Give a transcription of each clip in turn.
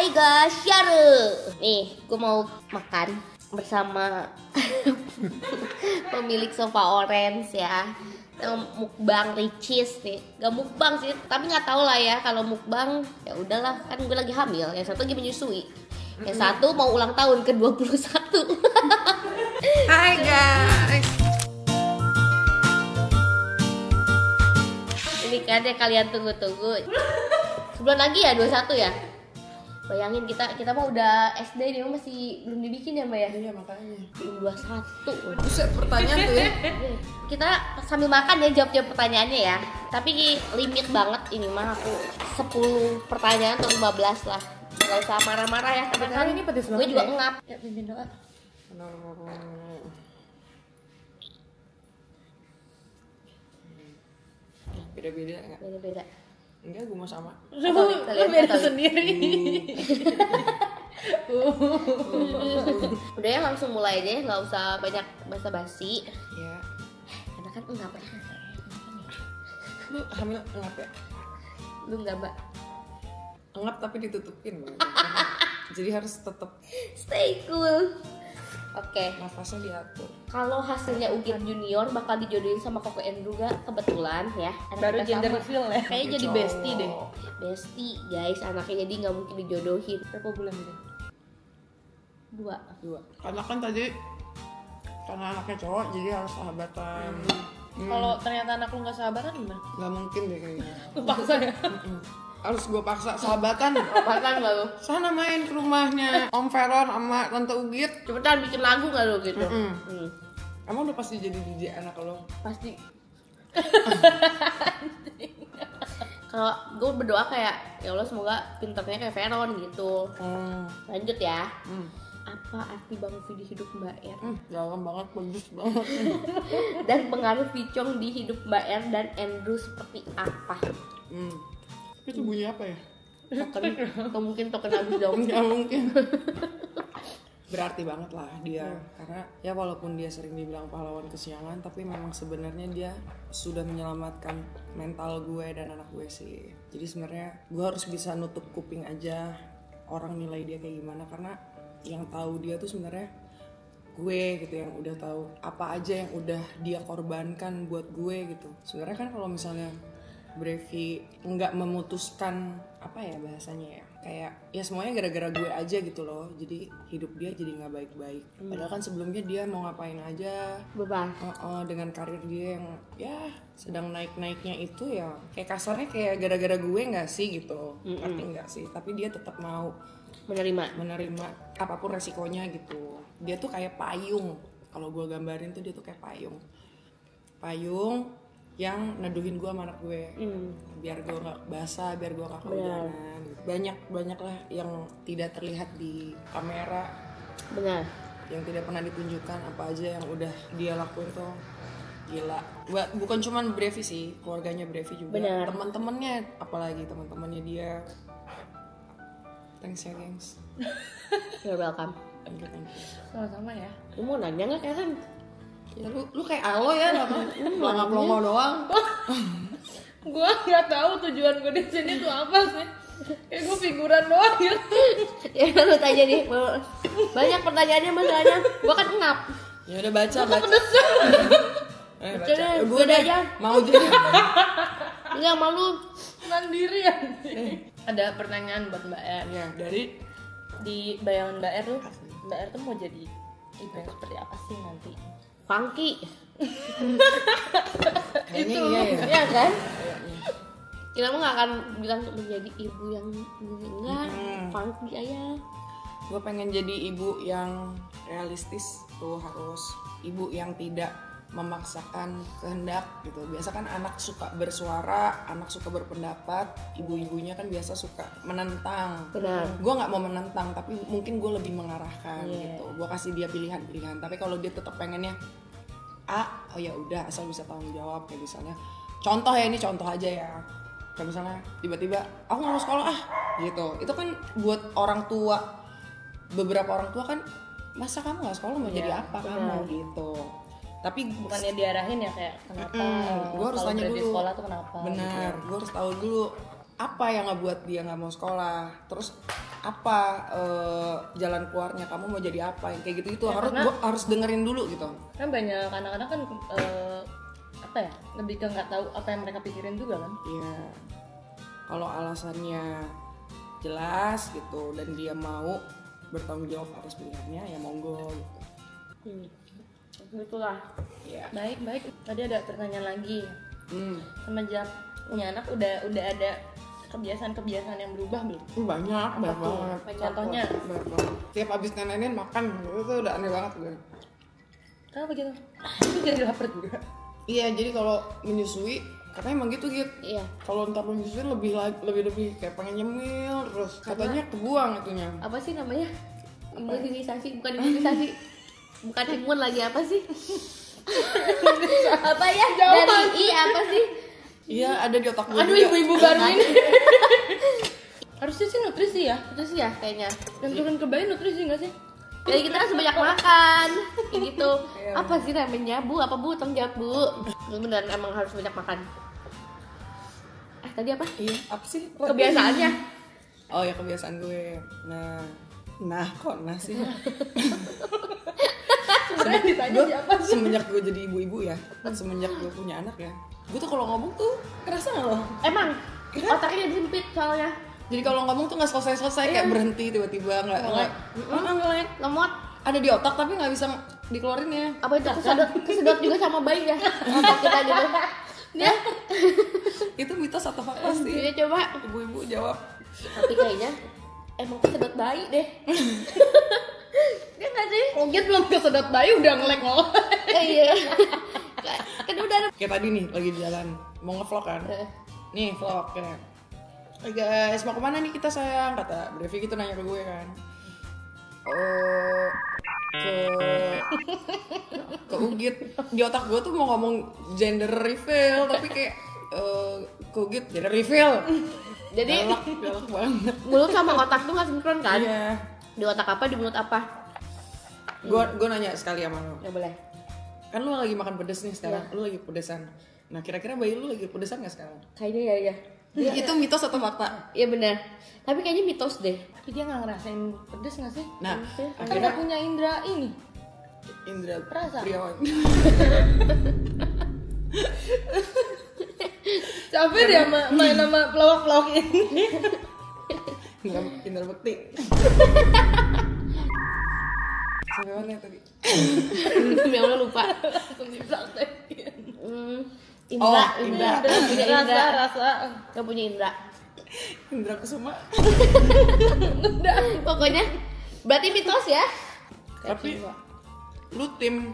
Hai guys, Syare. Nih, gue mau makan bersama pemilik sofa orange ya. Mukbang Ricis nih. Gak mukbang sih, tapi nggak tahu lah ya. Kalau mukbang ya udahlah, kan gue lagi hamil. Yang satu lagi menyusui. Yang satu mau ulang tahun ke-21. Hai guys. Ini kan yang kalian tunggu-tunggu. Sebulan lagi ya 21 ya. Bayangin kita mah udah SD nih, masih belum dibikin ya Mbak ya? Iya makanya. Belum 21. Buset pertanyaan tuh ya. Kita sambil makan ya jawab-jawab pertanyaannya ya. Tapi limit banget ini mah aku 10 pertanyaan atau 15 lah. Gak usah marah-marah ya. Tapi kan ini pedes gue banget juga ya. ngap. Ya pimpin doa. Beda-beda nggak? Beda-beda. Enggak, gue mau sama. Lu beda sendiri. Udah ya langsung mulai aja, nggak usah banyak basa-basi. Ya. Karena kan enggak apa. Lu hamil ngap ya? Lu enggak Mbak. Ngap tapi ditutupin. Jadi harus tetap Stay cool. Oke. nafasnya diatur. Kalau hasilnya Ugit Junior bakal dijodohin sama Koko Andrew gak? Kebetulan ya. Baru kita gender sama. reveal ya. Kayaknya jadi bestie deh. Bestie guys, anaknya jadi nggak mungkin dijodohin. Berapa bulan gitu? 2. Karena kan tadi karena anaknya cowok jadi harus sahabatan. Kalau ternyata anak lu nggak sahabatan gimana? Nggak mungkin deh kayaknya. Lu paksa ya? Harus gue paksa sahabatan. Apaan nggak lo? Sana main ke rumahnya Om Veron sama Tante Ugit. Cepetan bikin lagu nggak lo gitu? Emang udah pasti jadi DJ anak lo? Pasti. Kalau gue berdoa kayak ya Allah semoga pinternya kayak Veron gitu. Lanjut ya. Apa arti Bang Ufi di hidup Mbak Er? Dalam banget, bagus banget. Dan pengaruh Vicong di hidup Mbak Er dan Andrew seperti apa? Itu bunyi apa ya? Token, atau mungkin token habis dong. Nggak mungkin. Berarti banget lah dia. Karena ya walaupun dia sering dibilang pahlawan kesiangan, tapi memang sebenarnya dia sudah menyelamatkan mental gue dan anak gue sih. Jadi sebenarnya gue harus bisa nutup kuping aja orang nilai dia kayak gimana, karena yang tahu dia tuh sebenarnya gue gitu, yang udah tahu apa aja yang udah dia korbankan buat gue gitu. Sebenarnya kan kalau misalnya Brevi nggak memutuskan apa ya bahasanya ya, kayak ya semuanya gara-gara gue aja gitu loh, jadi hidup dia jadi nggak baik-baik. Padahal kan sebelumnya dia mau ngapain aja Bebas. dengan karir dia yang ya sedang naik-naiknya itu, ya kayak kasarnya kayak gara-gara gue nggak sih gitu, ngerti nggak sih? Tapi dia tetap mau menerima apapun resikonya gitu. Dia tuh kayak payung, kalau gue gambarin tuh dia tuh kayak payung yang neduhin gue sama anak gue, biar gue nggak basah, biar gue nggak kehujanan. Banyak lah yang tidak terlihat di kamera, Benar. yang tidak pernah ditunjukkan apa aja yang udah dia lakuin tuh gila. Bukan cuman Brevi sih, keluarganya Brevi juga, Benar. teman-temannya, apalagi teman-temannya dia. Thanks ya gengs. You're welcome. Thank you. Sama-sama ya. Lu mau nanya nggak Karen? Ya, lu kayak alo ya, pelongo doang. Gua nggak tahu tujuan gue di sini tuh apa sih. Kayak gue figuran doang gitu. Ya lu tanya nih. Banyak pertanyaannya masalahnya. Gua kan ngap. Ya udah baca. Baca. Gue Udah aja. mau jadi. Enggak malu. Mandiri ya. Ada pertanyaan buat Mbak Er. Ya dari Di bayangan Mbak Er tuh, Mbak Er tuh mau jadi ibu yang seperti apa sih nanti? Funky. kayaknya iya ya. Iya kan? Kita mah nggak akan bilang menjadi ibu yang enggak. Funky aja. Gue pengen jadi ibu yang realistis tuh, harus ibu yang tidak memaksakan kehendak gitu. Biasa kan anak suka bersuara, anak suka berpendapat, ibu-ibunya kan biasa suka menentang. Benar. Gue nggak mau menentang, tapi mungkin gue lebih mengarahkan gitu. Gue kasih dia pilihan-pilihan. Tapi kalau dia tetap pengennya A, oh ya udah, asal bisa tanggung jawab. Kayak misalnya, contoh ya, ini contoh aja ya. Kayak misalnya tiba-tiba aku nggak mau sekolah gitu. Itu kan buat orang tua, beberapa orang tua kan, masa kamu nggak sekolah mau jadi apa kamu gitu. Tapi Bukannya diarahin ya kayak kenapa? gue harus kalau tanya berhenti dulu. sekolah tuh kenapa? Benar, Gitu. gue harus tahu dulu apa yang ngebuat dia nggak mau sekolah, terus apa jalan keluarnya, kamu mau jadi apa, yang kayak gitu itu Ya, gua harus dengerin dulu gitu. Kan banyak anak-anak kan apa ya, lebih ke nggak tahu apa yang mereka pikirin juga kan. Iya, kalau alasannya jelas gitu dan dia mau bertanggung jawab atas pilihannya, ya monggo gitu. Itulah. Iya. Baik. Tadi ada pertanyaan lagi. Semenjak punya anak udah ada kebiasaan-kebiasaan yang berubah belum? Banyak banget. Contohnya? Banyak banget. Tiap abis nenenin makan, itu udah aneh banget gue. Kenapa gitu? Itu jadi lapar juga. Iya, jadi kalau menyusui katanya emang gitu gitu. Iya. Kalau ntar menyusui lebih kayak pengen nyemil terus. Katanya kebuang itunya. Apa sih namanya? Imunisasi, bukan imunisasi. Bukan imun lagi, apa sih? Apa ya? Dari apa sih? Iya, ada di otak gue. Aduh, juga. ibu-ibu baru ini. Harusnya sih nutrisi ya. Terus ya kayaknya. Dan turun ke bayi nutrisi nggak sih? Jadi kita kan sebanyak makan, kayak gitu. Apa sih namanya, Bu? Apa Bu? Tanggung jawab, Bu. Beneran emang harus banyak makan. Tadi apa? Iya, apa sih? Kebiasaannya. Oh ya, kebiasaan gue. Nah kok sih? Sebenarnya ditanya siapa sih? Semenjak gue jadi ibu-ibu ya, semenjak gue punya anak ya, gue tuh kalau ngomong tuh kerasa nggak loh? Emang otaknya jadi sempit soalnya. Jadi kalau ngomong tuh nggak selesai kayak berhenti tiba-tiba nggak Lemot. ada di otak tapi nggak bisa dikeluarin ya. Apa itu kesedot juga sama bayi ya? Otak kita gitu. Ya. Itu mitos atau fakta sih? Iya coba. Ibu-ibu jawab. Tapi kayaknya emang kesedot bayi deh. Dia nggak sih? Mungkin belum kesedot bayi udah ngelek. Iya. Kan udah ada. Kayak tadi nih lagi di jalan mau ngevlog kan. Nih vlog kayak, "Hai guys, mau kemana nih kita sayang?" Kata Brevi gitu nanya ke gue kan. Ke Ugit. Di otak gue tuh mau ngomong gender reveal tapi kayak ke Ugit gender reveal. Jadi galak banget. mulut sama otak tuh nggak sinkron kan? Iya. Di otak apa, di mulut apa? Gue nanya sekali sama lo. Ya boleh. Kan lu lagi makan pedes nih sekarang. Lu lagi pedesan. Nah, kira-kira bayi lu lagi pedesan gak sekarang? Kayaknya ya. Itu mitos atau fakta? Iya benar. Tapi kayaknya mitos deh. Tapi dia nggak ngerasain pedes nggak sih? Nah, Kan akhirnya nggak punya indera ini. Indra Perasa. Priawan. Capek dia main sama pelawak-pelawak ini. Indra Bekti. Sampai mana tadi? Yang lo lupa. Langsung dipraktekin. Indra. Punya Indra. Rasa. Gak punya Indra. Indra Kusuma. Pokoknya berarti mitos ya. Tapi lu tim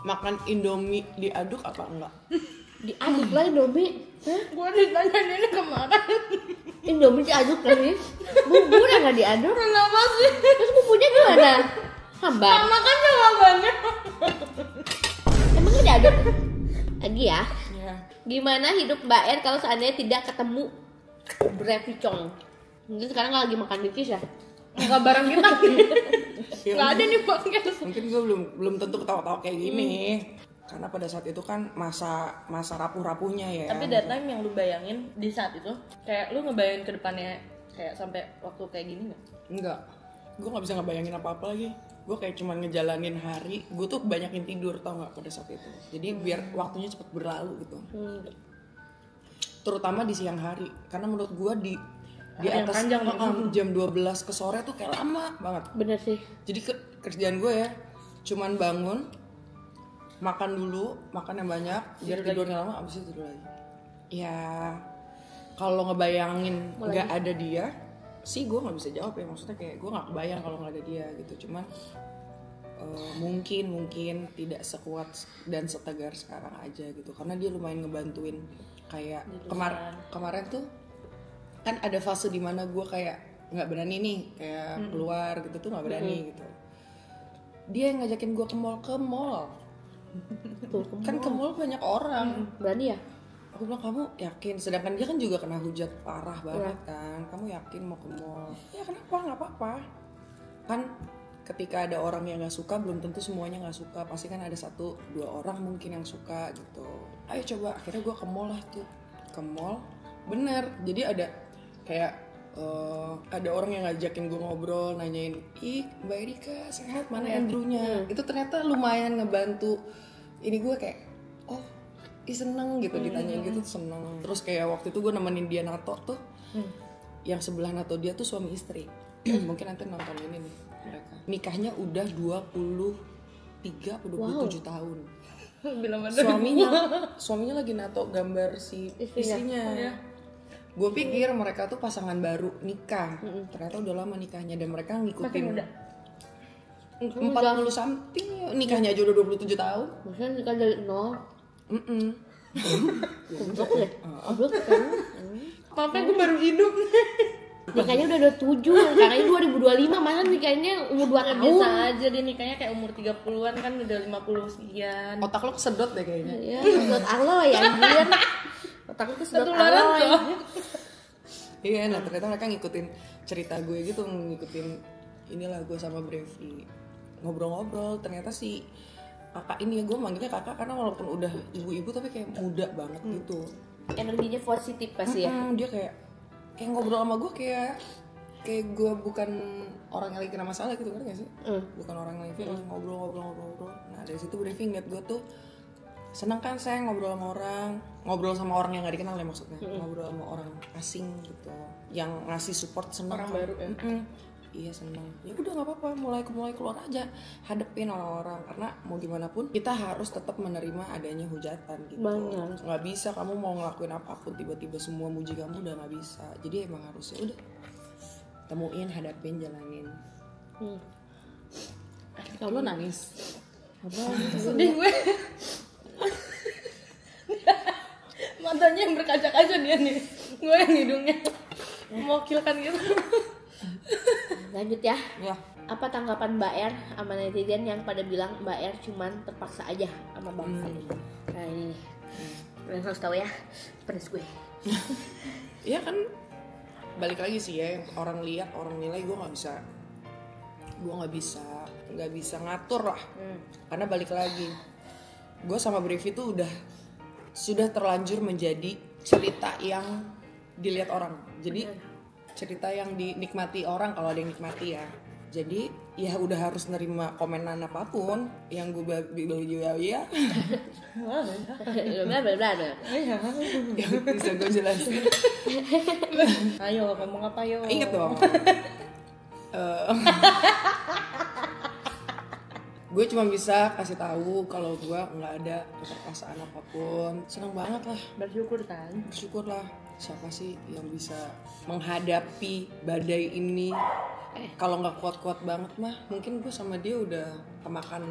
makan Indomie diaduk apa enggak? Diaduk lah Indomie. Gue ditanya ini kemarin. Indomie diaduk lagi. Bumbunya nggak diaduk. Kenapa sih? Terus bumbunya gimana? Hambar. Sama kan jawabannya. Emangnya diaduk? Lagi ya. Ya. Gimana hidup Mbak Er kalau seandainya tidak ketemu Brevi Chong? Mungkin sekarang lagi makan dikis ya. Enggak bareng kita. Ya, Enggak ada nih podcast. mungkin gue belum tentu ketawa-tawa kayak gini. Karena pada saat itu kan masa rapuh-rapuhnya ya. Tapi that time yang lu bayangin di saat itu, kayak lu ngebayangin ke depannya kayak sampai waktu kayak gini enggak? Enggak. Gue nggak bisa ngebayangin apa-apa lagi. Gue kayak cuman ngejalanin hari. Gue tuh banyakin tidur, tau nggak, pada saat itu. Jadi biar waktunya cepet berlalu gitu. Terutama di siang hari. Karena menurut gue di Hari yang atas panjang ya. jam 12 ke sore tuh kayak lama banget. Bener sih. Jadi kerjaan gue ya cuman bangun, makan dulu, makan yang banyak, biar tidurnya lama, abis itu tidur lagi. Ya kalau ngebayangin nggak ada dia, sih gue nggak bisa jawab ya. Maksudnya kayak gue nggak kebayang kalau nggak ada dia gitu. Cuman mungkin tidak sekuat dan setegar sekarang aja gitu. Karena dia lumayan ngebantuin. Kayak kemarin tuh kan ada fase dimana gue kayak nggak berani nih kayak keluar gitu tuh nggak berani gitu. Dia yang ngajakin gue ke mall. Tuh, Kan ke mall banyak orang. berani ya? Aku bilang, kamu yakin? Sedangkan dia kan juga kena hujat parah banget kan. Kamu yakin mau ke mall? Ya kenapa? Nggak apa-apa. Kan ketika ada orang yang nggak suka, belum tentu semuanya nggak suka. Pasti kan ada 1-2 orang mungkin yang suka gitu. Ayo coba. Akhirnya gue ke mall lah tuh. Ke mall. Bener, jadi ada kayak ada orang yang ngajakin gue ngobrol, nanyain, ih Mbak Erika sehat, mana Andrew-nya? Itu ternyata lumayan ngebantu. Ini gue kayak, oh seneng gitu, ditanyain gitu seneng. Terus kayak waktu itu gue nemenin dia nato tuh, yang sebelah nato dia tuh suami istri. Mungkin nanti nonton ini nih mereka. Nikahnya udah 23 atau 27 tahun. Suaminya lagi nato gambar si istrinya. Gue pikir mereka tuh pasangan baru nikah, ternyata udah lama nikahnya dan mereka ngikutin 40 something, nikahnya aja udah 27 tahun. Maksudnya nikah dari nol. Goblok ya. Goblok kan. Sampai gue baru hidup. Nikahnya udah 27, karena ini 2025, masa nikahnya umur 2 tahun. Biasa aja dia nikahnya kayak umur 30-an kan udah 50 sekian. Otak lo kesedot deh kayaknya. Ya, sedot aloy anjir. Otak lu kesedot aloy. Iya, nah ternyata mereka ngikutin cerita gue gitu, ngikutin inilah gue sama Brevi. Ngobrol-ngobrol, ternyata si kakak ini, gue manggilnya kakak karena walaupun udah ibu-ibu tapi kayak muda banget gitu. Energinya positif pasti ya. Dia kayak ngobrol sama gue kayak gue bukan orang yang lagi kena masalah gitu kan gak sih? Bukan orang yang lagi ngobrol. Nah dari situ Brevi ngeliat gue tuh seneng kan saya ngobrol sama orang yang gak dikenal ya maksudnya. Ngobrol sama orang asing gitu, yang ngasih support, seneng orang kan? baru ya. Iya seneng. Ya udah nggak apa-apa, mulai keluar aja, hadepin orang-orang, karena mau gimana pun kita harus tetap menerima adanya hujatan gitu. Benar. Nggak bisa kamu mau ngelakuin apapun tiba-tiba semua muji kamu, udah nggak bisa. Jadi emang harus ya udah temuin, hadapin, jalanin. Kamu nangis? Sedih gue. Matanya yang berkaca-kaca dia nih. Gue yang hidungnya memokilkan gitu. Lanjut ya. Ya. Apa tanggapan Mbak Er sama netizen yang pada bilang Mbak Er cuman terpaksa aja sama Bang Fi? Nah ini kalian harus tahu ya, pedes gue. Iya kan, balik lagi sih ya, yang orang lihat, orang nilai, gue nggak bisa ngatur lah. Karena balik lagi, gue sama Brevi tuh sudah terlanjur menjadi cerita yang dilihat orang. Jadi cerita yang dinikmati orang kalau ada yang nikmati ya. Jadi ya udah harus nerima komenan apapun yang gue bilang juga ya. Yang bisa gue jelasin. Ayo ngomong apa yo? Ingat dong. Gue cuma bisa kasih tahu kalau gue nggak ada keterpaksaan apapun. Senang banget lah. Bersyukurlah. Siapa sih yang bisa menghadapi badai ini? Kalau nggak kuat-kuat banget mah, mungkin gue sama dia udah kemakan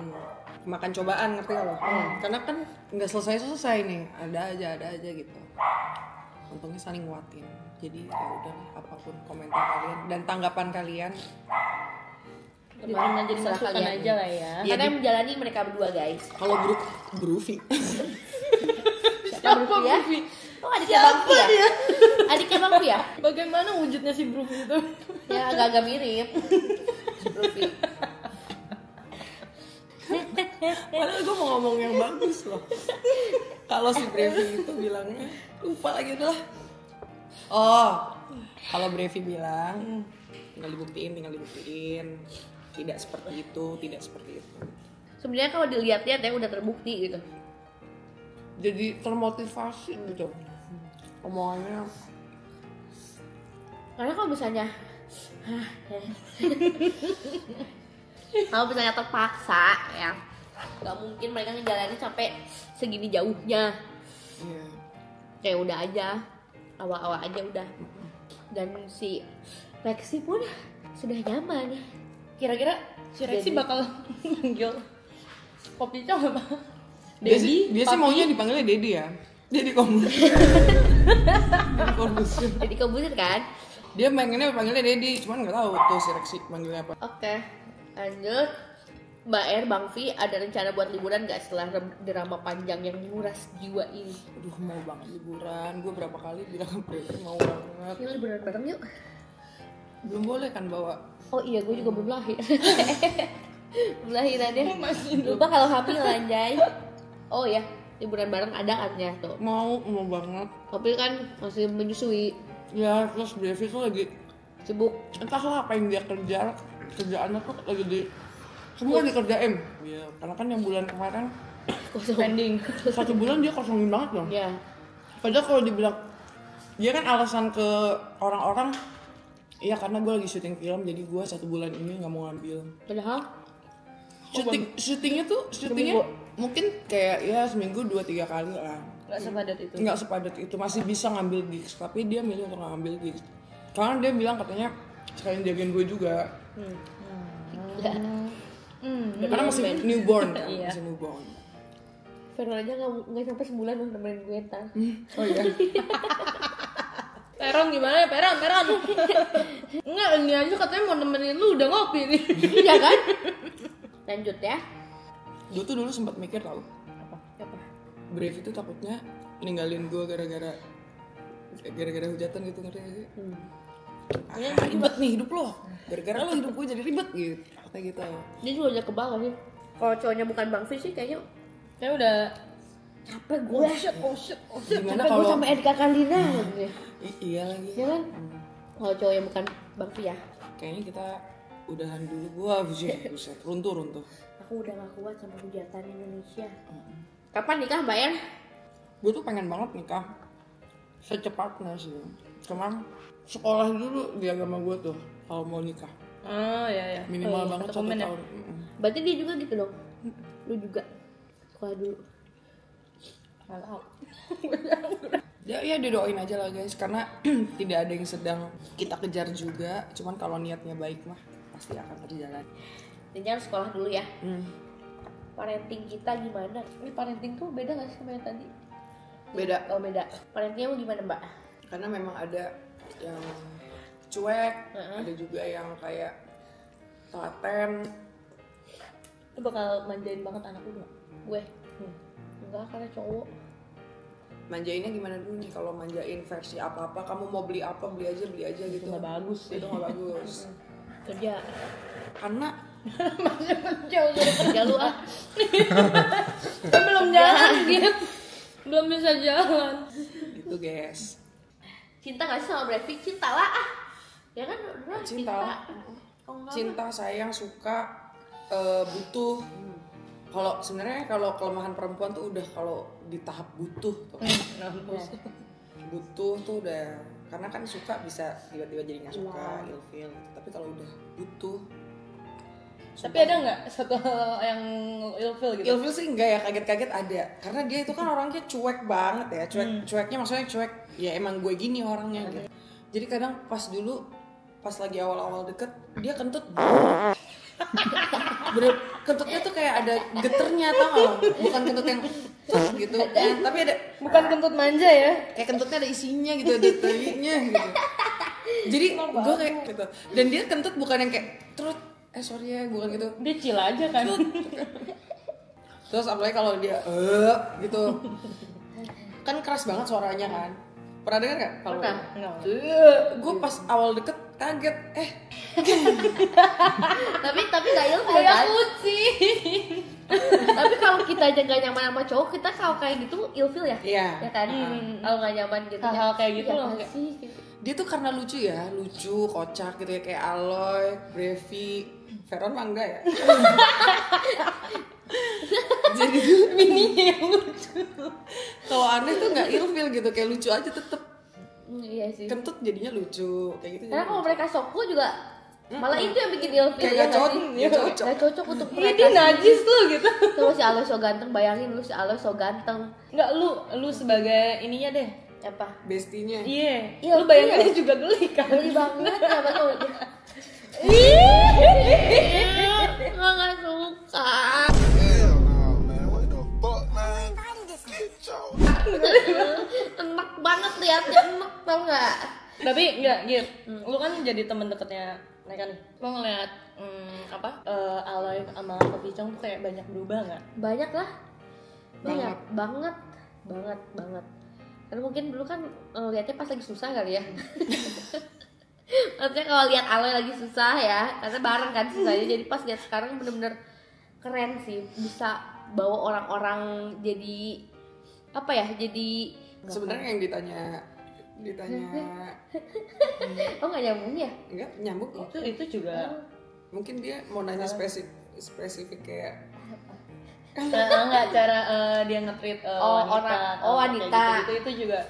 cobaan, ngerti gak lo? Karena kan nggak selesai nih, ada aja gitu. Untungnya saling nguatin. Jadi ya udah, apapun komentar kalian dan tanggapan kalian, Jadi masukan kalian aja lah ya. Karena yang menjalani mereka berdua guys. kalau Groovy. Siapa ya? Oh adiknya Bang Fi ya? Adiknya Bang Fi ya? Bagaimana wujudnya si Bruf itu? Ya agak-agak mirip. Groovy. Padahal gue mau ngomong yang bagus loh. Kalau si Brevi itu bilangnya, lupa lagi udah. Oh, kalau Brevi bilang tinggal dibuktiin. Tidak seperti itu. Sebenarnya kalau dilihat-lihat ya udah terbukti gitu. Jadi termotivasi gitu. Omongannya. Karena kalau misalnya terpaksa ya, nggak mungkin mereka ngejalanin sampai segini jauhnya. Iya. Kayak udah aja, awal-awal aja udah. Dan si Lexi pun sudah nyaman. Kira-kira si Rexi Jadi- bakal manggil Poppy Chow apa? Dia Dedi, sih Papi? maunya dipanggilnya Dedi ya. Dedi Kombus. Jadi kebusir kan? Dia pengennya panggilnya Dedi, cuman nggak tahu tuh si Rexi manggilnya apa. Oke, lanjut. Mbak Er, Bang Fi, ada rencana buat liburan gak setelah drama panjang yang menguras jiwa ini? Aduh, mau banget liburan. Gue berapa kali bilang ke Brevi mau banget. Yuk liburan bareng yuk. Belum boleh kan bawa. Oh iya, gue juga belum lahir. Belum lahirannya. Masih Lupa kalau hamil anjay. Oh ya, liburan bareng ada kan ya tuh. Mau banget. Tapi kan masih menyusui, Ya terus Brevi tuh lagi sibuk. entahlah apa yang dia kerjaannya tuh lagi semua dikerjain. Iya, karena kan yang bulan kemarin Pending. 1 bulan dia kosongin banget dong. Ya, Padahal kalau dibilang dia kan alasan ke orang-orang, iya karena gue lagi syuting film jadi gue 1 bulan ini nggak mau ngambil. padahal Syutingnya mungkin kayak ya seminggu 2-3 kali lah. Gak sepadat itu. Nggak sepadat itu, masih bisa ngambil gigs, tapi dia milih untuk nggak ngambil gigs karena dia bilang katanya sekalian jagain gue juga. Karena masih newborn kan, Iya. masih newborn. Vero aja nggak sampai sebulan loh nemenin gue ntar. Oh iya. Peron gimana ya? Peron. Enggak, ini aja katanya mau nemenin lu udah ngopi nih. Iya kan? Lanjut ya. Gue tuh dulu sempat mikir tau, Apa? Brave itu takutnya ninggalin gue gara-gara hujatan gitu, ngerti gak sih? Ribet nih hidup lo, gara-gara lo hidup gue jadi ribet gitu, katanya gitu. Dia juga udah kebal sih. Kalau cowoknya bukan Bang Fi sih kayaknya Kayak udah capek gue. oh shit. Gimana Capek gue kalau sama Edka Kalina gitu. iya lagi? Ya kan? Kalau cowoknya bukan Bang Fi ya. Kayaknya kita udahan dulu, gue buset, runtuh. Aku udah gak kuat sama hujatan Indonesia. Kapan nikah Mbak ya? Gue tuh pengen banget nikah secepatnya sih, cuman sekolah dulu di agama gue tuh kalau mau nikah Oh iya. minimal Oh iya, banget 1 ketemuan ya? tahun. Berarti dia juga gitu dong. Lu juga. Sekolah dulu. Kalau Ya didoain aja lah guys, karena tidak ada yang sedang kita kejar juga, cuman kalau niatnya baik mah pasti akan terjalan. Dan jangan sekolah dulu ya. Parenting kita gimana? Ini parenting tuh beda gak sih sama yang tadi? Beda, Oh beda. Parentingnya gimana Mbak? karena memang ada yang cuek, ada juga yang kayak telaten. Lu bakal manjain banget anak lu gak? Gue? Enggak, karena cowok. Manjainnya gimana dulu nih? Kalau manjain versi apa-apa, kamu mau beli apa beli aja gitu. nggak bagus sih. Itu nggak bagus. Kerja. Karena Jauh kerja lu ah. belum jalan gitu. Belum bisa jalan. gitu guys. Cinta gak sih sama Brad Pitt? Cinta lah ah. Ya kan udah Cinta. Oh, enggak. Cinta, sayang, suka, butuh. Kalau sebenarnya kalau kelemahan perempuan tuh udah kalau di tahap butuh tuh. Butuh tuh udah, karena kan suka bisa tiba-tiba jadi nggak suka, ilfil. Tapi kalau udah butuh, Tapi ada nggak satu yang ilfil gitu? ilfil sih enggak ya, kaget-kaget ada. Karena dia itu kan orangnya cuek banget ya, cueknya maksudnya cuek. Ya emang gue gini orangnya gitu. Jadi kadang pas lagi awal-awal deket, dia kentut. Bener, kentutnya tuh kayak ada geternya, tau gak lo? Bukan kentut yang gitu, tapi ada Bukan kentut manja ya? kayak kentutnya ada isinya gitu, ada talinya gitu. Jadi gue kayak gitu. Dan dia kentut bukan yang kayak terus sorry ya, bukan gitu. Dia chill aja kan? Terus apalagi kalau dia gitu, kan keras banget suaranya kan. Pernah dengar nggak? Kalau Pernah. gue pas awal deket kaget, Tapi gak ilfil Kayak kan? kucing. Tapi kalau kita aja gak nyaman sama cowok, kita kalau kayak gitu ilfil ya? Iya. Ya kan? Kalau gak nyaman gitu Hal-hal ya. kayak gitu Ya loh, kan kayak- sih. Dia tuh karena lucu ya, kocak gitu ya, kayak Aloy, Brevi, Veron mah enggak ya. Jadi tuh Mininya yang lucu. kalau aneh tuh nggak ilfil gitu, kayak lucu aja tetep. Iya sih. Kentut jadinya lucu kayak gitu. Karena kalau mereka soku juga malah itu yang bikin ilfil Kayak ya gak nggak cocok, sih? gak cocok. Gak cocok untuk Ini mereka. najis lu gitu. Tuh si Aloy so ganteng, bayangin lu si Aloy so ganteng. Enggak, lu sebagai ininya deh. Apa? Bestinya. Iya. Iya, Lu bayangin iya. dia juga geli kan? Geli banget ya betul. Nggak suka. Hell no, man. What the fuck, man? Get your Enak banget liatnya, enak tau nggak? Tapi enggak, Gir. Lu kan jadi temen deketnya mereka nih. Lu ngeliat Aloy sama Kopi Chong tuh kayak banyak berubah nggak? Banyak lah. Banget. Karena mungkin dulu kan liatnya pas lagi susah kali ya. Maksudnya kalau lihat Aloy lagi susah ya, karena bareng kan susahnya. Jadi pas lihat sekarang bener-bener keren sih, bisa bawa orang-orang jadi apa ya, jadi Sebenarnya yang ditanya oh nggak nyambung ya? enggak nyambung kok. Itu juga Mungkin dia mau nanya spesifik kayak nggak cara dia nge-treat wanita. Kayak gitu, itu juga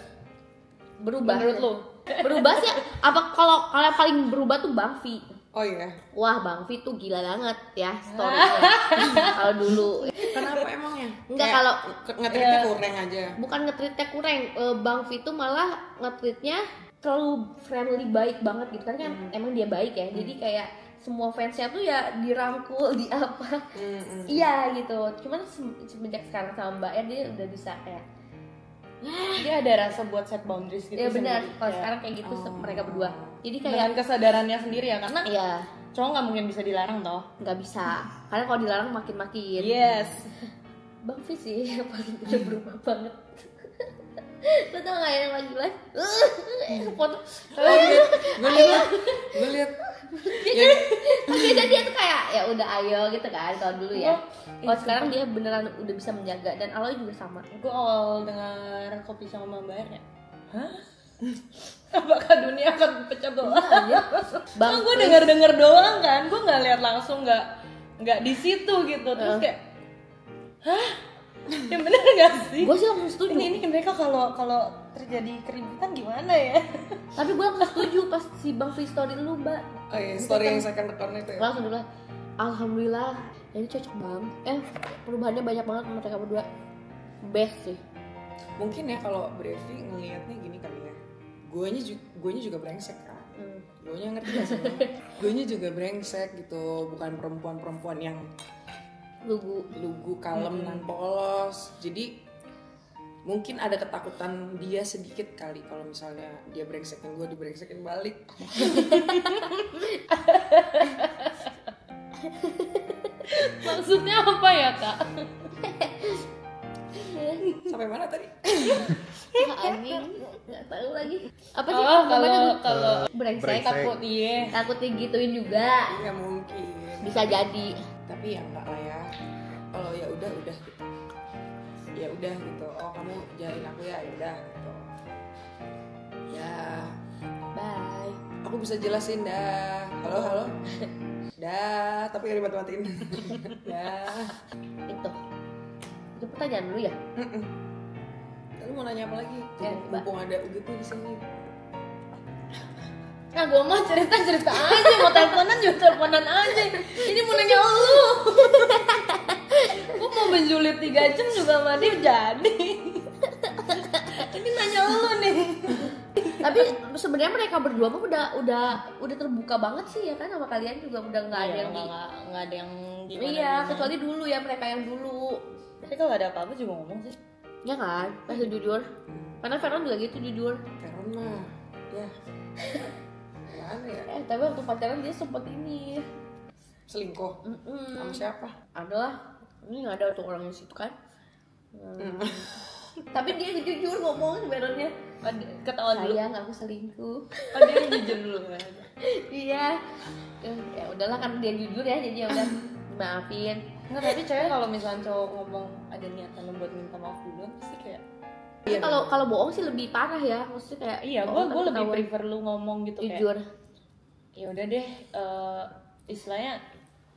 Berubah menurut lu? berubah sih. Apa kalau yang paling berubah tuh Bang Vi. oh iya. Wah, Bang Vi tuh gila banget ya story-nya. Kalau dulu Kenapa emangnya? enggak, Kayak kalau nge-treatnya kurang aja. bukan nge-treatnya kurang, Bang Vi tuh malah nge-treatnya terlalu friendly, baik banget gitu kan. Emang dia baik ya, jadi kayak semua fansnya tuh ya dirangkul, di apa iya gitu. Cuman semenjak sekarang sama Mbak Er, dia udah bisa kayak Dia ada rasa buat set boundaries gitu. ya benar. sendiri. Kalau Kayak sekarang kayak gitu mereka berdua, jadi kayak dengan kesadarannya sendiri ya, karena iya cowok nggak mungkin bisa dilarang toh. nggak bisa, karena kalau dilarang makin Yes. Bang Vi sih yang paling udah berubah banget. Lo tau gak yang lagi foto Gue lihat biasanya dia tuh kayak ya udah ayo gitu kan kalau dulu ya. Kalau sekarang dia beneran udah bisa menjaga, dan Aloy juga sama. Gue awal dengar kopi sama Mbak Er ya, hah? Apakah dunia akan pecah belah? Bang, Gue dengar doang kan, gue nggak lihat langsung, nggak di situ gitu. Terus kayak, hah? Yang bener nggak sih? gue sih langsung setuju. Ini mereka kalau terjadi keributan gimana ya? Tapi gue langsung setuju pas si Bang Vi story lu, Mbak. oh iya, story yang second account itu ya. Langsung dulu, alhamdulillah, ini cocok bang. Perubahannya banyak banget mereka berdua, best sih. Mungkin ya kalau Brevi ngelihatnya gini kali ya. Guanya juga brengsek kan. Guanya ngerti gak sih? Guanya juga brengsek gitu, bukan perempuan yang lugu kalem dan polos. Jadi mungkin ada ketakutan dia sedikit kali kalau misalnya dia brengsekin gue, dibrengsekin balik. Maksudnya apa ya kak? Sampai mana tadi? Anjing, nggak tahu lagi. Apa sih? Oh, kalau brengsek, takut takut digituin juga, Ya mungkin. bisa jadi. Tapi ya enggak lah ya. Kalau ya udah gitu. Ya udah gitu. Oh kamu jalanin aku ya udah gitu. Ya. Bye. Aku bisa jelasin dah. Halo. Dah, tapi gak dimat-matiin. Dah. Itu pertanyaan dulu ya. Lu mau nanya apa lagi? Ya, Mumpung ada Ugi tuh di sini. Nah gue mau cerita aja, mau teleponan aja. Ini mau nanya lu. Gue mau menjulit 3 jam juga sama dia jadi. Ini nanya lu nih. Tapi sebenarnya mereka berdua mah udah terbuka banget sih ya kan, sama kalian juga udah nggak ada yang nggak ada yang gimana. Iya, kecuali dulu ya, mereka yang dulu. Tapi kalau ada apa-apa juga ngomong sih. Ya kan, pasti jujur. Karena Veron juga gitu jujur. Veron mah, ya. Mana ya? Tapi waktu pacaran dia sempet ini Selingkuh. Sama siapa? ada lah, ini nggak ada tuh orang di situ kan. Tapi dia jujur ngomong sebenarnya, Ketahuan dulu. sayang aku selingkuh. Oh, dia yang jujur dulu kan. Iya. Ya udahlah, kan dia jujur ya, jadi ya udah maafin. Enggak, tapi cewek kalau misalnya cowok ngomong ada niatan buat minta maaf duluan pasti kayak Tapi kalau bohong sih lebih parah ya, maksudnya kayak iya, bohong gue kan lebih ketahuan. prefer lu ngomong gitu Jujur. kayak ya udah deh, istilahnya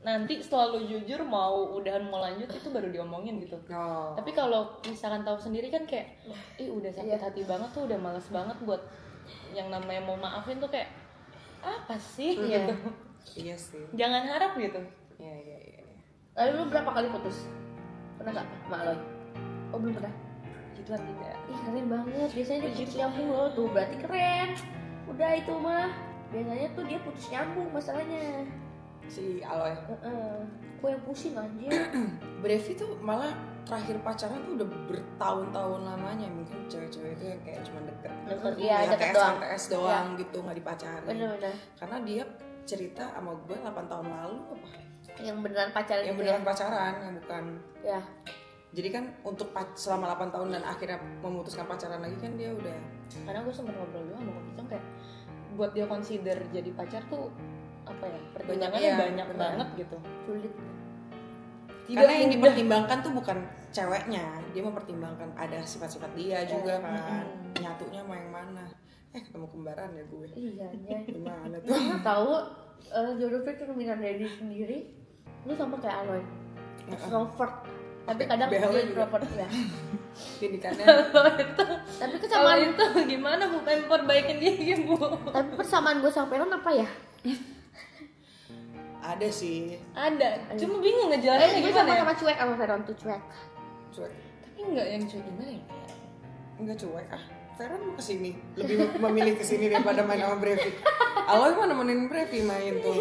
nanti setelah lu jujur mau udahan mau lanjut itu baru diomongin gitu. Oh. Tapi kalau misalkan tahu sendiri kan kayak udah sakit hati banget tuh, udah malas banget buat yang namanya mau maafin tuh kayak apa sih gitu. Iya sih. Jangan harap gitu. Iya. Lalu lu berapa kali putus? Pernah nggak sama Aloy? Oh belum pernah. Gituan tidak. Ih keren banget, biasanya dia putus nyambung loh, tuh berarti keren. Udah itu mah, biasanya tuh dia putus nyambung masalahnya. Si Aloy. Gue yang pusing anjir. Brevi tuh malah terakhir pacaran tuh udah bertahun-tahun lamanya. Mungkin cewek-cewek itu yang kayak cuma deket. Iya, deket TS, doang. TS doang gitu, nggak dipacarin. Bener-bener. Karena dia cerita sama gue 8 tahun lalu apa? Yang beneran pacaran Yang gitu beneran pacaran, yang bukan. ya. Jadi kan untuk selama 8 tahun dan akhirnya memutuskan pacaran lagi kan dia udah. Karena gue sempet ngobrol juga sama Kopicong kayak buat dia consider jadi pacar tuh apa ya, pertimbangannya Iya, banyak bener. banget gitu. Sulit. Karena yang dipertimbangkan tuh bukan ceweknya, dia mempertimbangkan ada sifat-sifat dia juga kan. Nyatunya sama yang mana? Ketemu kembaran ya gue. Iya, Gimana tuh? Lu tahu jodoh cerminan dari diri sendiri. Lu sama kayak Aloy, extrovert, tapi kadang Bella dia juga. introvert ya. Tindikannya Tapi Kalau kesamaan itu gimana Bu pengen perbaikin dia Bu? tapi persamaan gue sama Peron apa ya? ada sih. Ada, cuma bingung Gue ngejelasinnya gimana ya? sama cuek sama Peron tuh cuek. Cuek. Tapi enggak yang cuek gimana ya? Enggak cuek Veron mau kesini, lebih memilih kesini daripada main sama Brevi. Aloy mah nemenin Brevi main tuh.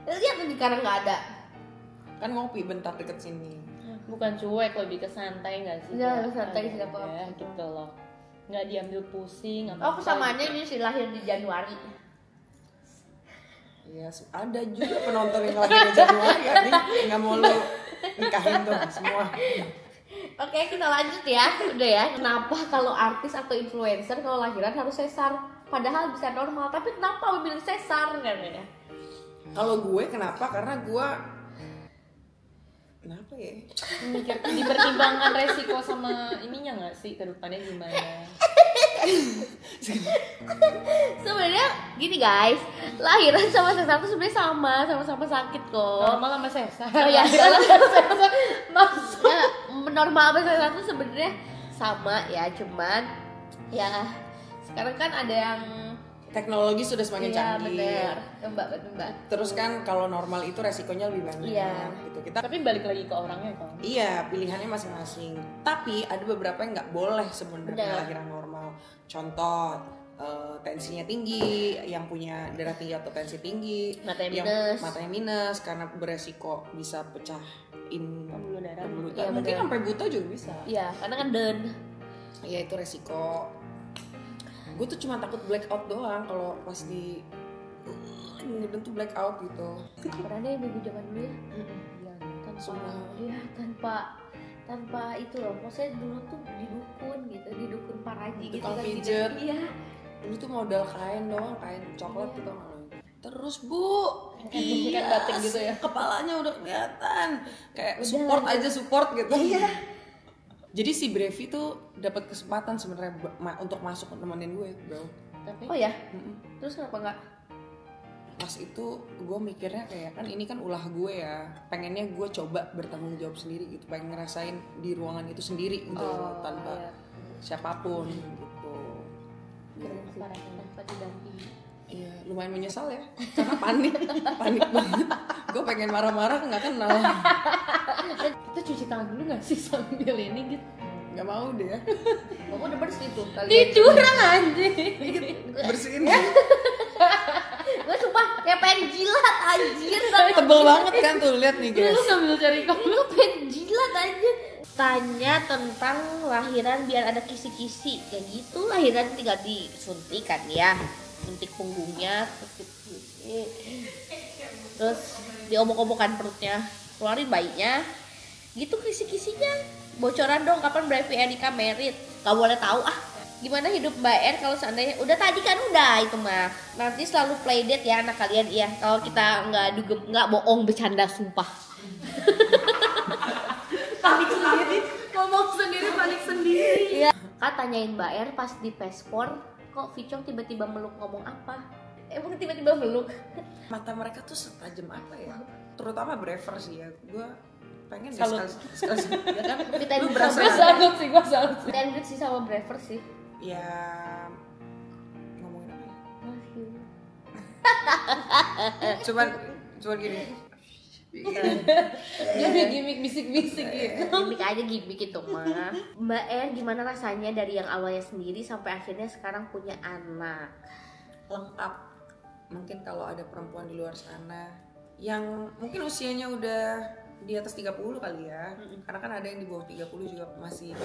Lihat tuh sekarang nggak ada. Kan ngopi bentar deket sini. Bukan cuek, lebih ke santai nggak sih? Iya, Kak? santai sih, apa. Ya, gitu loh. Nggak diambil pusing. Oh kesamaannya ini sih lahir di Januari. Iya, ada juga penonton yang lahir di Januari ya, nggak mau lu nikahin tuh semua. Oke kita lanjut ya. Udah ya. Kenapa kalau artis atau influencer kalau lahiran harus sesar? Padahal bisa normal. Tapi kenapa memilih sesar kan ya? Kalau gue kenapa? Karena gue kenapa ya? Dipertimbangkan resiko sama ininya nggak sih ke depannya gimana? Sebenarnya gini guys, lahiran sama sesar tuh sebenarnya sama-sama sakit kok. Normal sama sesar. Oh ya, Maksud ya, normal sama sesar tuh sebenarnya sama ya, cuman ya sekarang kan ada yang Teknologi sudah semakin iya canggih. bener, mbak. Terus kan kalau normal itu resikonya lebih banyak. Iya. Gitu. Kita tapi balik lagi ke orangnya kan. iya pilihannya masing-masing. Tapi ada beberapa yang nggak boleh sebenarnya Benar. lahiran normal. Contoh tensinya tinggi, yang punya darah tinggi atau tensi tinggi, Matanya yang minus. matanya minus karena beresiko bisa pecahin Pembuluh darah. pembuluh Iya, darah. Mungkin benar. sampai buta juga bisa. Iya, karena kan den. Ya itu resiko. Gue tuh cuma takut blackout doang kalau pas di ngeden tuh blackout gitu. Pernah deh ibu zaman dulu ya. Iya, Sumpah. tanpa itu loh. Maksudnya dulu tuh di dukun Paraji gitu Tukang kan. pijet. Iya. Dulu tuh modal kain doang, kain coklat gitu. Terus Bu, Kayak batik gitu ya. kepalanya udah kelihatan. Kayak support gitu. Iya. Jadi si Brevi tuh dapat kesempatan sebenarnya untuk masuk nemenin gue, bro. Tapi Oh ya. Terus kenapa enggak? Pas itu gue mikirnya kayak kan ini kan ulah gue ya, pengennya gue coba bertanggung jawab sendiri gitu, pengen ngerasain di ruangan itu sendiri gitu tanpa siapapun gitu. tanpa didampingi. Iya, lumayan menyesal ya, karena panik banget. Gue pengen marah-marah nggak kenal, Kita cuci tangan dulu nggak sih sambil ini gitu? nggak mau deh ya. Kamu udah bersih tuh kali. Curang anjing. Bersihin Gue sumpah kayak pengen jilat anjir. tebel banget kan tuh, lihat nih Lu guys. sambil cari kamu. Gue pengen jilat anjir. Tanya tentang lahiran biar ada kisi-kisi kayak gitu. Lahiran tinggal disuntik kan ya. Suntik punggungnya terus diobok-obokan perutnya, keluarin bayinya gitu. Kisi-kisinya bocoran dong kapan Brevi Erika merit. Gak boleh tahu gimana hidup Mbak R kalau seandainya udah tadi kan udah itu mah. Nanti selalu playdate ya anak kalian ya. Kalau kita nggak bohong bercanda sumpah. Panik sendiri. Ngomong sendiri panik sendiri. Iya. Kak tanyain Mbak R pas di paspor, kok Vicong tiba-tiba meluk ngomong apa? Emang tiba-tiba meluk? Mata mereka tuh setajam apa ya? Terutama Brever sih ya. Gue pengen deh Salut. sekali ya kan. Kita Lu berasa Gue salut sih, gue salut sih. Tendrit sih sama Brever sih. ya ngomongin apa ya? Cuman gini. Dia udah gimmick bisik-bisik gitu. Gimik aja gimik itu mah. Mbak R gimana rasanya dari yang awalnya sendiri sampai akhirnya sekarang punya anak? Lengkap. Mungkin kalau ada perempuan di luar sana yang mungkin usianya udah di atas 30 kali ya. Karena kan ada yang di bawah 30 juga masih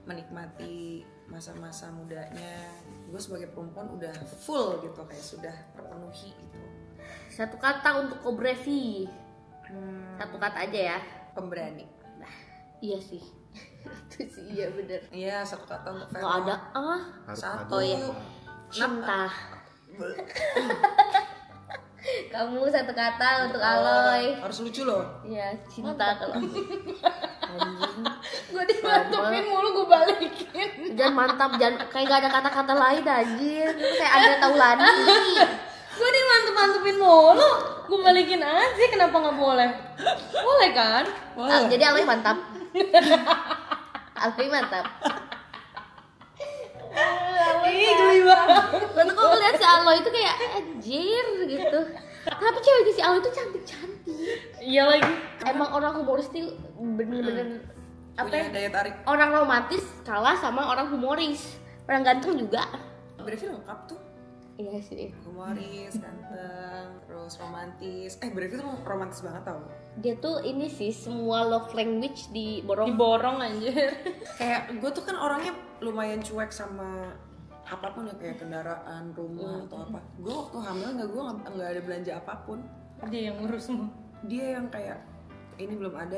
menikmati masa-masa mudanya. Gue sebagai perempuan udah full gitu, kayak sudah terpenuhi gitu. Satu kata untuk Kobrevi. Satu kata aja ya. Pemberani. Iya sih. Itu sih iya bener. Iya, satu kata untuk Vero. Kalau ada Satu. oh ya cinta. Kamu satu kata untuk Aloy. Harus lucu loh. Ya, cinta kalau Gue dimantepin mulu, gue balikin. jangan mantap, jangan kayak gak ada kata-kata lain anjir. Kayak ada Taulani. Gue dimantep-mantepin mulu, gue balikin aja, kenapa nggak boleh? Boleh kan? Jadi Aloy mantap. Aloy mantap. Ih, geli banget. Lalu kok ngeliat si Aloy itu kayak anjir gitu. Tapi cewek si Aloy itu cantik-cantik. Iya lagi. Emang orang humoris tuh bener-bener apa Punya ya? daya tarik. Orang romantis kalah sama orang humoris. Orang ganteng juga. Breville lengkap tuh. Iya sih. Humoris, ganteng, terus romantis. Breville tuh romantis banget tau. Dia tuh ini sih semua love language diborong. Diborong anjir. Kayak gue tuh kan orangnya lumayan cuek sama apapun ya, kayak kendaraan, rumah atau apa. Gue waktu hamil nggak ada belanja apapun. Dia yang ngurus semua. Dia yang kayak ini belum ada,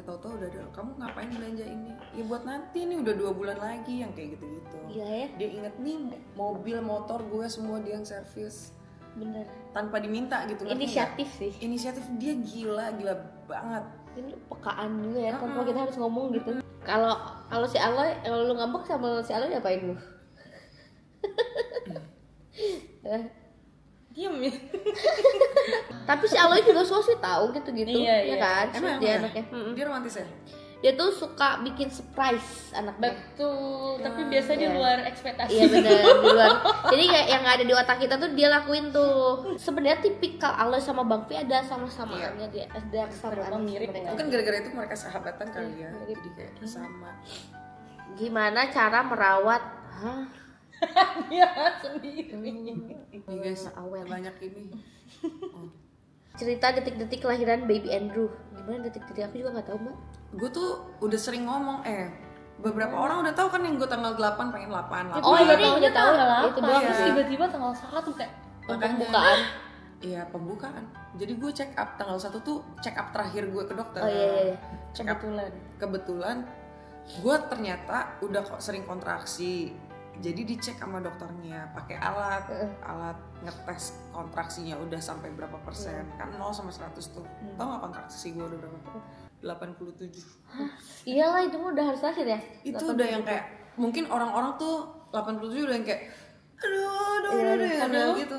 tahu-tahu udah ada. Kamu ngapain belanja ini? Ya buat nanti nih, udah 2 bulan lagi, yang kayak gitu-gitu. Gila ya. Dia inget nih mobil, motor gue semua dia yang servis Bener. tanpa diminta gitu. ngerti nggak? Inisiatif sih. Inisiatif dia gila banget. Ini pekaan juga ya. Kalau kita harus ngomong gitu. Kalau si Aloy, kalau lu ngambek sama si Aloy diapain lu? Diam ya. Tapi si Aloy juga so sih tahu gitu-gitu, Iya, ya iya. kan? Emang Dia ya? anaknya. Dia romantis ya? Dia tuh suka bikin surprise anaknya. Betul, tapi biasanya di luar ekspektasi. Iya benar, di luar. Jadi kayak yang ada di otak kita tuh dia lakuin tuh. Sebenarnya tipikal Aloy sama Bang Pi ada sama-samaannya dia, ada kesamaan mirip sebenarnya. ya. Mungkin gara-gara itu mereka sahabatan kali ya. mirip. Jadi kayak sama. Gimana cara merawat? Hah? Dia sendiri. Nih guys, Awel. banyak ini. Cerita detik-detik kelahiran baby Andrew. Gimana detik-detik, aku juga nggak tahu mbak. Gue tuh udah sering ngomong, beberapa orang udah tahu kan yang gue tanggal 8 pengen 8. Oh, Gue ini udah tahu ya lah. itu doang Terus sih. tiba-tiba tanggal 1 kayak Pembukaan. Iya, pembukaan. Jadi gue check up tanggal 1 tuh check up terakhir gue ke dokter. Oh iya. Check up kebetulan gue ternyata udah kok sering kontraksi. Jadi dicek sama dokternya pakai alat ngetes kontraksinya udah sampai berapa persen. Kan 0 sama 100 tuh. Tau gak kontraksi gue udah berapa? 87. Iyalah itu mah udah harus lahir ya. Itu udah yang kayak mungkin orang-orang tuh 87 udah yang kayak aduh gitu.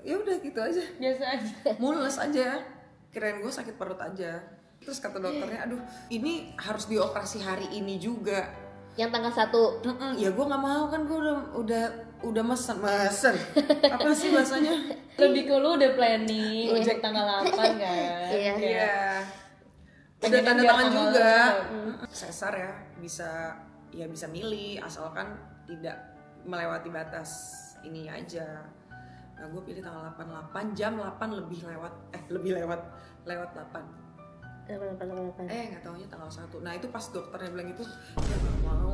Ya udah gitu aja. biasa aja. Mules aja. Kirain gue sakit perut aja. Terus kata dokternya, aduh ini harus dioperasi hari ini juga. Yang tanggal 1. Ya gue nggak mau kan, gue udah mesen. Apa sih bahasanya? Lebih ke lu udah planning untuk tanggal 8 kan. Iya. Iya. Udah Pengennya tanda biar tangan tanggal juga. 8. Sesar ya bisa milih asalkan tidak melewati batas ini aja. Nah gue pilih tanggal 8 jam 8 lebih lewat 8. Nggak taunya tanggal 1. Nah itu pas dokternya bilang itu, ya nggak mau.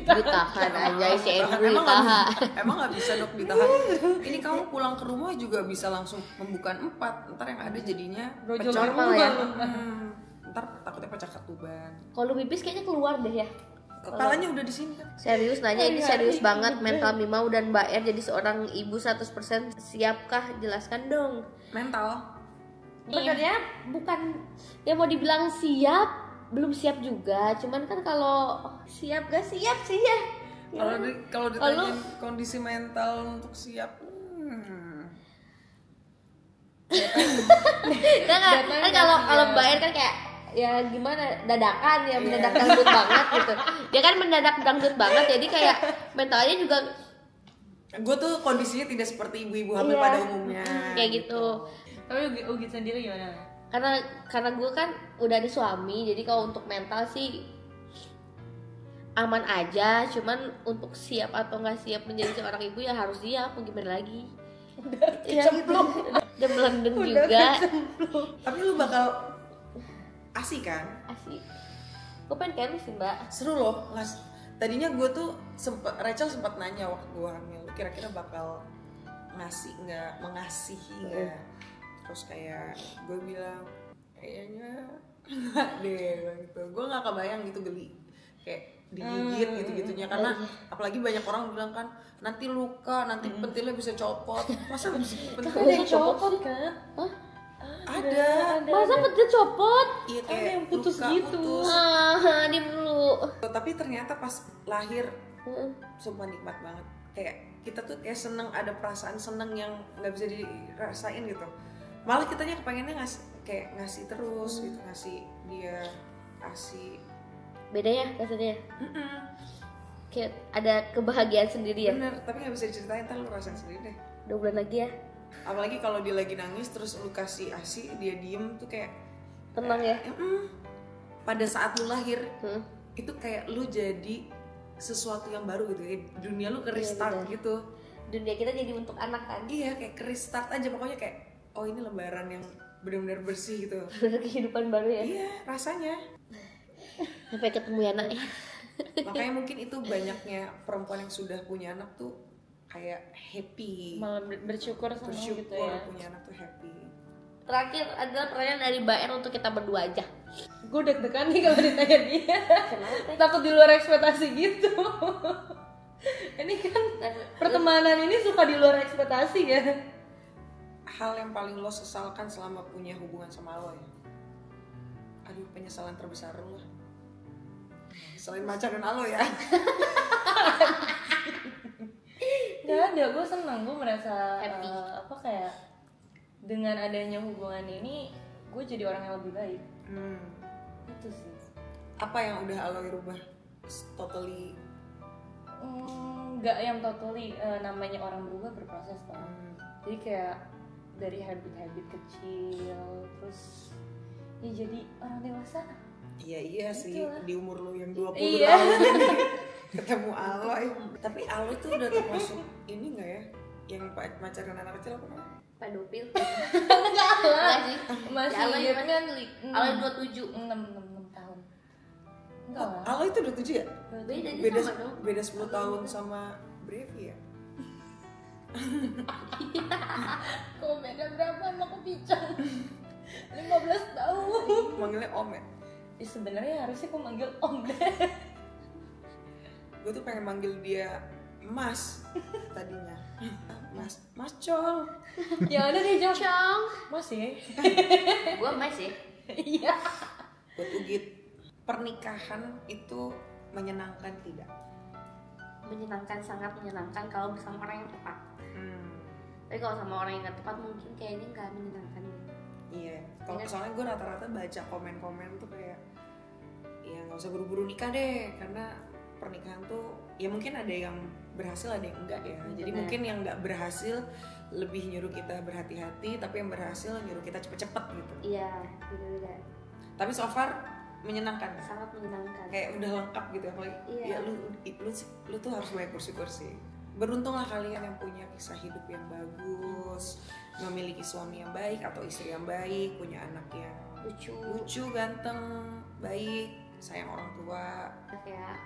Ditahan aja si Andrew ditahan. Emang nggak bisa dok ditahan. Ini kamu pulang ke rumah juga bisa langsung pembukaan 4. Ntar yang ada jadinya Brojol pecah. normal ya. Ntar takutnya pecah ketuban. Kalau pipis kayaknya keluar deh ya. Kepalanya udah di sini kan. Serius nanya, ini serius banget. Mental Mimau dan Mbak Er jadi seorang ibu 100% siapkah? Jelaskan dong. Mental. Sebenarnya bukan ya mau dibilang siap, belum siap juga. Cuman kan kalau siap gak siap sih ya. Kalau ditanya kondisi mental untuk siap, kan kalau Mbak Er kan kayak ya gimana dadakan ya, mendadak dangdut banget gitu. Dia kan mendadak dangdut banget, jadi kayak mentalnya juga gue tuh kondisinya tidak seperti ibu-ibu hamil Iya. pada umumnya. kayak gitu. Tapi Ugi sendiri gimana? Karena gue kan udah ada suami, jadi kalau untuk mental sih aman aja. Cuman untuk siap atau nggak siap menjadi seorang ibu ya harus siap, mau gimana lagi. Udah melendung juga. Tapi lu bakal asik kan? Asik. Gue pengen kayak lu sih mbak. Seru loh. Tadinya gue tuh Rachel sempat nanya waktu gue hamil, kira-kira bakal mengasihi nggak? Terus kayak gue bilang kayaknya nggak deh gitu. Gue nggak kebayang gitu, geli. Kayak digigit gitu-gitunya, karena apalagi banyak orang bilang kan nanti luka, nanti pentilnya bisa copot. Masa pentil Ada yang copot kan? Hah? ada? Masa pentil copot? Iya Ada kayak yang putus luka, gitu. putus. Diem dulu. Tapi ternyata pas lahir sumpah nikmat banget. Kayak kita tuh kayak seneng, ada perasaan seneng yang nggak bisa dirasain gitu. Malah kitanya kepengennya ngasih terus gitu, ngasih dia ASI. Beda ya rasanya. Kayak ada kebahagiaan sendiri ya. Bener, tapi nggak bisa diceritain, ntar lu rasain sendiri deh. 2 bulan lagi ya. Apalagi kalau dia lagi nangis terus lu kasih ASI, dia diem tuh kayak Tenang ya. pada saat lu lahir itu kayak lu jadi sesuatu yang baru gitu ya. Dunia lu ke restart bener. gitu. Dunia kita jadi untuk anak kan. Iya, kayak ke restart aja pokoknya, kayak oh ini lembaran yang benar-benar bersih gitu. Kehidupan baru ya. Iya, rasanya. Sampai ketemu ya anak ya. Makanya mungkin itu banyaknya perempuan yang sudah punya anak tuh kayak happy. Malah bersyukur sama Bersyukur gitu ya. punya anak tuh happy. Terakhir adalah pertanyaan dari Mbak Er untuk kita berdua aja. Gue deg-degan nih kalau ditanya dia. Kenapa? Takut di luar ekspektasi gitu. Ini kan pertemanan ini suka di luar ekspektasi ya. Hal yang paling lo sesalkan selama punya hubungan sama lo ya? Aduh, penyesalan terbesar lo lah. Selain pacaran lo ya. Gak ada, gue senang, gue merasa Happy. kayak dengan adanya hubungan ini gue jadi orang yang lebih baik. Itu sih. Apa yang udah lo rubah totally? Nggak yang totally, namanya orang berubah berproses tau. Jadi kayak dari habit-habit kecil terus ya jadi orang dewasa. Iya sih, Itulah. di umur lo yang 20 Iya. tahun ini ketemu Aloy. Tapi Aloy tuh udah termasuk ini nggak ya? Yang pacaran anak kecil apa namanya? Pedofil. Enggak lah. Enggak sih. Masih Ya, Aloy dia kan kan 27. 6 tahun. Enggak lah. Aloy itu udah 7 ya? Beda dia Beda sama dong. beda 10 tahun sama Brevi ya? Kok beda berapa sama kepincang? 15 tahun. Manggilnya Om ya? Sebenarnya harusnya gue manggil Om deh. Gue tuh pengen manggil dia Mas tadinya. Mas Cong. Ya udah deh Jong. Cong. Masih. Gua masih. Iya. Buat Ugit, pernikahan itu menyenangkan tidak? Menyenangkan, sangat menyenangkan kalau bersama orang yang tepat. Tapi kalau sama orang yang gak tepat mungkin kayaknya nggak menyenangkan. Iya, kalau soalnya gue rata-rata baca komen-komen tuh kayak ya nggak usah buru-buru nikah deh, karena pernikahan tuh ya mungkin ada yang berhasil ada yang enggak ya. Jadi mungkin yang nggak berhasil lebih nyuruh kita berhati-hati, tapi yang berhasil nyuruh kita cepet-cepet gitu. Iya, beda-beda. Tapi so far menyenangkan, Sangat menyenangkan. kayak udah lengkap gitu apalagi. Iya. Ya lu tuh harus banyak bersyukur sih. Beruntunglah kalian yang punya kisah hidup yang bagus, memiliki suami yang baik atau istri yang baik, punya anak yang lucu, ganteng, baik, sayang orang tua. Kayak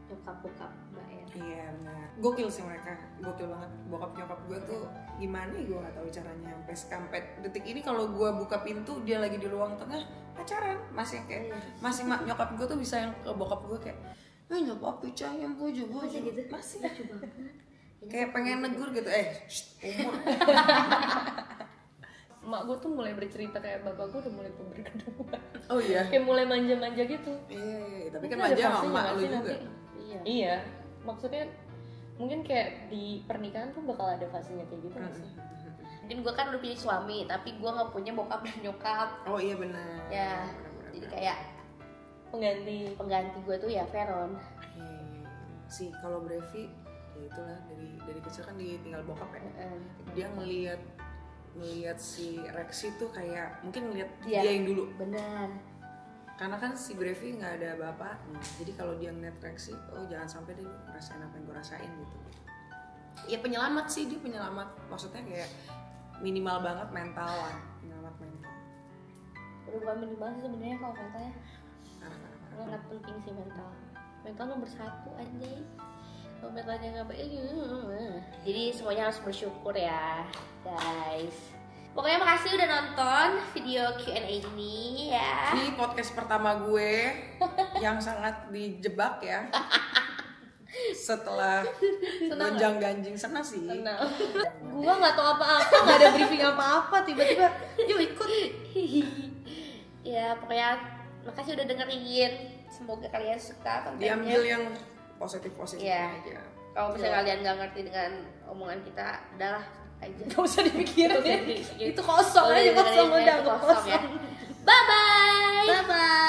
nyokap-bokap Mbak Er. Iya benar. Gokil sih mereka, gokil banget. Bokap nyokap gue tuh gimana ya, gue nggak tahu caranya sampai detik ini kalau gue buka pintu dia lagi di ruang tengah pacaran, masih kayak masih nyokap gue tuh bisa yang ke bokap gue kayak nyokap yang puju Masih gitu. masih Lucu banget. kayak pengen negur gitu, umur. Mak gue tuh mulai bercerita kayak bapak gue udah mulai puber kedua. Oh iya. Kayak mulai manja-manja gitu. Iya, tapi kan Mungkin ada manja sama fasenya emak nggak lu sih juga. nanti? Iya. Iya, maksudnya mungkin kayak di pernikahan tuh bakal ada fasenya kayak gitu nggak sih? Mungkin gue kan udah punya suami, tapi gue nggak punya bokap dan nyokap. Oh iya benar. Ya, Benar. jadi kayak Pengganti gue tuh ya Veron. Iya. Si kalau Brevi ya itulah dari kecil kan ditinggal bokap ya. Dia ngelihat si Rexy tuh kayak mungkin ngelihat Iya. dia yang dulu. Benar. Karena kan si Brevi nggak ada bapaknya, jadi kalau dia ngeliat Rexy, oh jangan sampai deh lu ngerasain apa yang gue rasain gitu. Ya penyelamat sih, dia penyelamat, maksudnya kayak minimal banget mental lah, penyelamat mental. Udah bukan minimal sih sebenarnya kalau mentalnya. Parah. Sangat penting sih mental. Mental nomor 1 anjay. Kalau mentalnya nggak baik, jadi semuanya harus bersyukur ya, guys. Pokoknya makasih udah nonton video Q&A ini ya. Di podcast pertama gue yang sangat dijebak ya. Setelah gonjang-ganjing senang sih. Tenang. Gua nggak tahu apa-apa, nggak ada briefing apa-apa, tiba-tiba yuk ikut. Ya pokoknya makasih udah dengerin. Semoga kalian suka kontennya. Diambil yang positif-positif Iya. aja. Kalau misalnya kalian nggak ngerti dengan omongan kita, udahlah aja. Gak usah dipikirin. Gak usah dipikirin. Itu kosong Udah aja, dengerin kosong aja, udah kosong ya. kosong. Bye bye. Bye bye.